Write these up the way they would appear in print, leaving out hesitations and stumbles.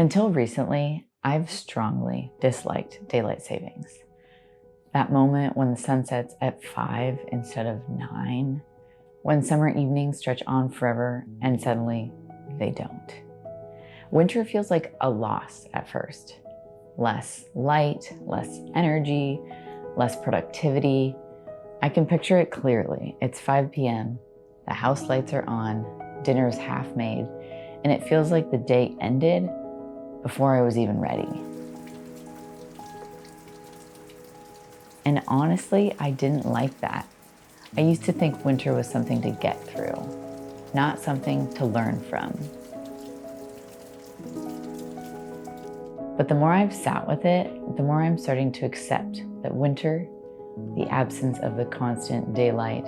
Until recently, I've strongly disliked daylight savings. That moment when the sun sets at 5 instead of 9, when summer evenings stretch on forever and suddenly they don't. Winter feels like a loss at first. Less light, less energy, less productivity. I can picture it clearly. It's 5 p.m., the house lights are on, dinner's half made, and it feels like the day ended before I was even ready. And honestly, I didn't like that. I used to think winter was something to get through, not something to learn from. But the more I've sat with it, the more I'm starting to accept that winter, the absence of the constant daylight,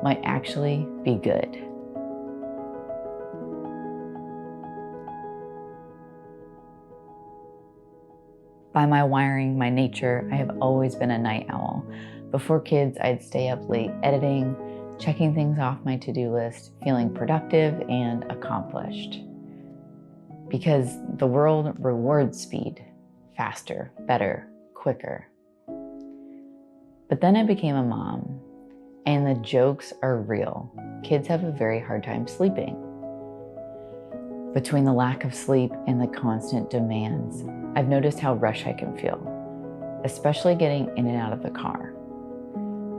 might actually be good. By my wiring, my nature, I have always been a night owl. Before kids, I'd stay up late editing, checking things off my to-do list, feeling productive and accomplished. Because the world rewards speed, faster, better, quicker. But then I became a mom, and the jokes are real. Kids have a very hard time sleeping. Between the lack of sleep and the constant demands, I've noticed how rushed I can feel, especially getting in and out of the car.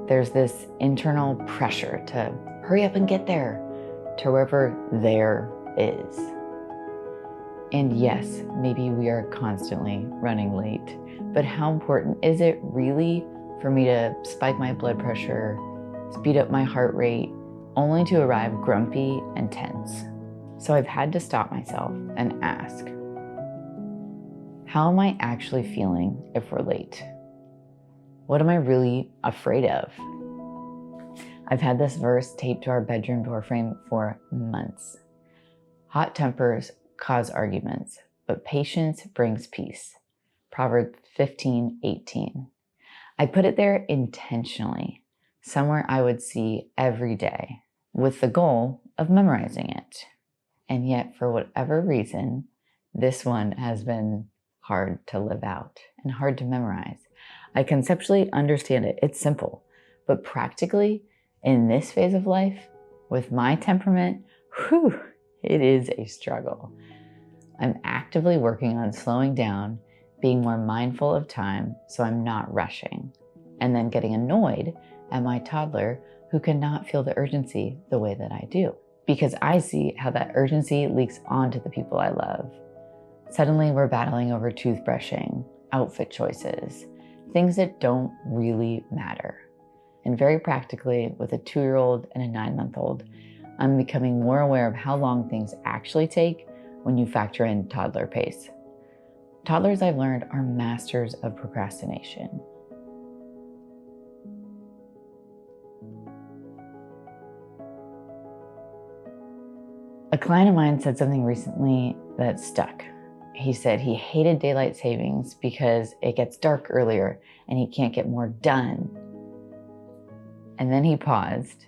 There's this internal pressure to hurry up and get there, to wherever there is. And yes, maybe we are constantly running late, but how important is it really for me to spike my blood pressure, speed up my heart rate, only to arrive grumpy and tense? So I've had to stop myself and ask, how am I actually feeling if we're late? What am I really afraid of? I've had this verse taped to our bedroom doorframe for months. Hot tempers cause arguments, but patience brings peace. Proverbs 15:18. I put it there intentionally, somewhere I would see every day, with the goal of memorizing it. And yet, for whatever reason, this one has been hard to live out and hard to memorize. I conceptually understand it, it's simple, but practically, in this phase of life, with my temperament, it is a struggle. I'm actively working on slowing down, being more mindful of time so I'm not rushing, and then getting annoyed at my toddler who cannot feel the urgency the way that I do. Because I see how that urgency leaks onto the people I love. Suddenly we're battling over toothbrushing, outfit choices, things that don't really matter. And very practically, with a 2-year-old and a 9-month-old, I'm becoming more aware of how long things actually take when you factor in toddler pace. Toddlers, I've learned, are masters of procrastination. A client of mine said something recently that stuck. He said he hated daylight savings because it gets dark earlier and he can't get more done. And then he paused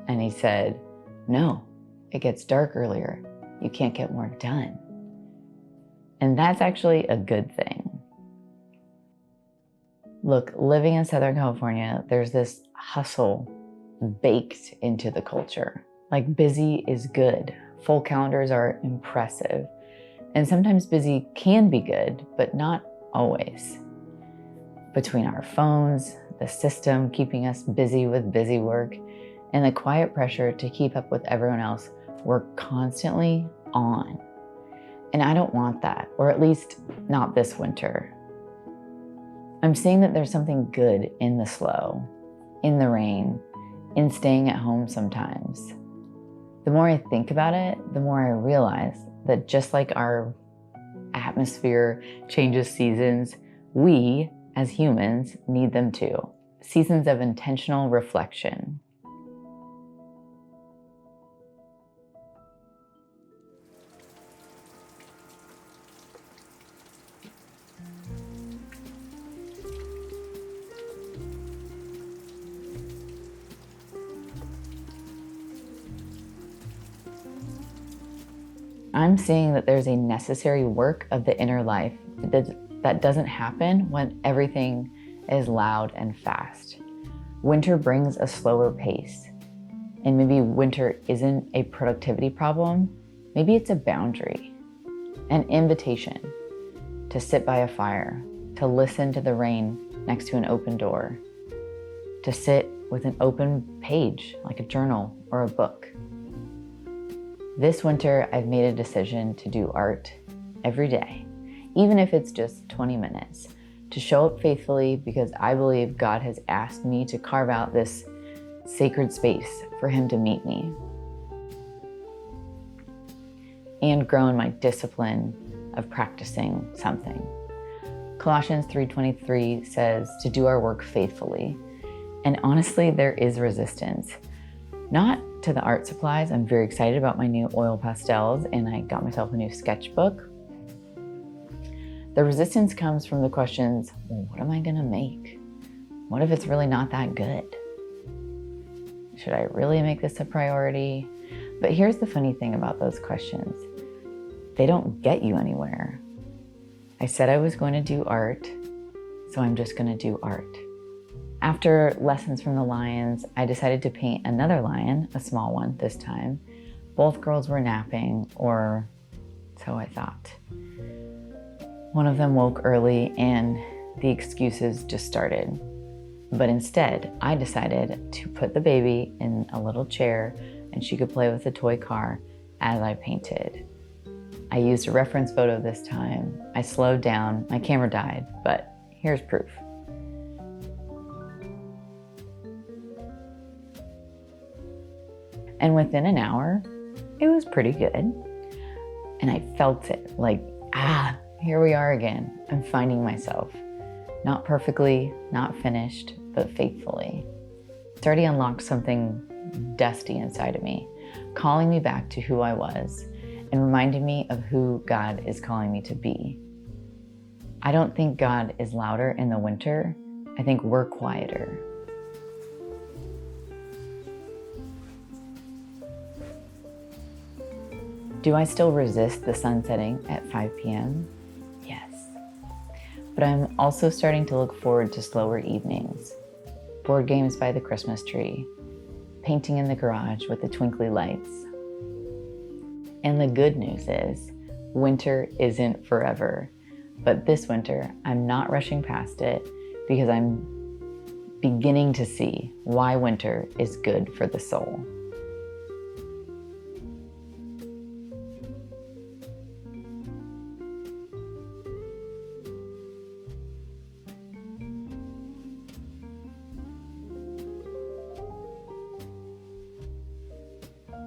and he said, no, it gets dark earlier. You can't get more done. And that's actually a good thing. Look, living in Southern California, there's this hustle baked into the culture. Like, busy is good. Full calendars are impressive. And sometimes busy can be good, but not always. Between our phones, the system keeping us busy with busy work, and the quiet pressure to keep up with everyone else, we're constantly on. And I don't want that, or at least not this winter. I'm seeing that there's something good in the slow, in the rain, in staying at home sometimes. The more I think about it, the more I realize that just like our atmosphere changes seasons, we, as humans, need them too. Seasons of intentional reflection. I'm seeing that there's a necessary work of the inner life that doesn't happen when everything is loud and fast. Winter brings a slower pace. And maybe winter isn't a productivity problem. Maybe it's a boundary, an invitation to sit by a fire, to listen to the rain next to an open door, to sit with an open page like a journal or a book. This winter, I've made a decision to do art every day, even if it's just 20 minutes, to show up faithfully because I believe God has asked me to carve out this sacred space for Him to meet me, and grow in my discipline of practicing something. Colossians 3:23 says to do our work faithfully. And honestly, there is resistance. Not to the art supplies. I'm very excited about my new oil pastels, and I got myself a new sketchbook. The resistance comes from the questions, well, what am I gonna make? What if it's really not that good? Should I really make this a priority? But here's the funny thing about those questions. They don't get you anywhere. I said I was going to do art, so I'm just going to do art. After lessons from the lions, I decided to paint another lion, a small one this time. Both girls were napping, or so I thought. One of them woke early and the excuses just started. But instead, I decided to put the baby in a little chair and she could play with the toy car as I painted. I used a reference photo this time. I slowed down, my camera died, but here's proof. And within an hour, it was pretty good. And I felt it, like, here we are again. I'm finding myself. Not perfectly, not finished, but faithfully. It's already unlocked something dusty inside of me, calling me back to who I was and reminding me of who God is calling me to be. I don't think God is louder in the winter. I think we're quieter. Do I still resist the sun setting at 5 p.m.? Yes. But I'm also starting to look forward to slower evenings, board games by the Christmas tree, painting in the garage with the twinkly lights. And the good news is, winter isn't forever. But this winter, I'm not rushing past it because I'm beginning to see why winter is good for the soul.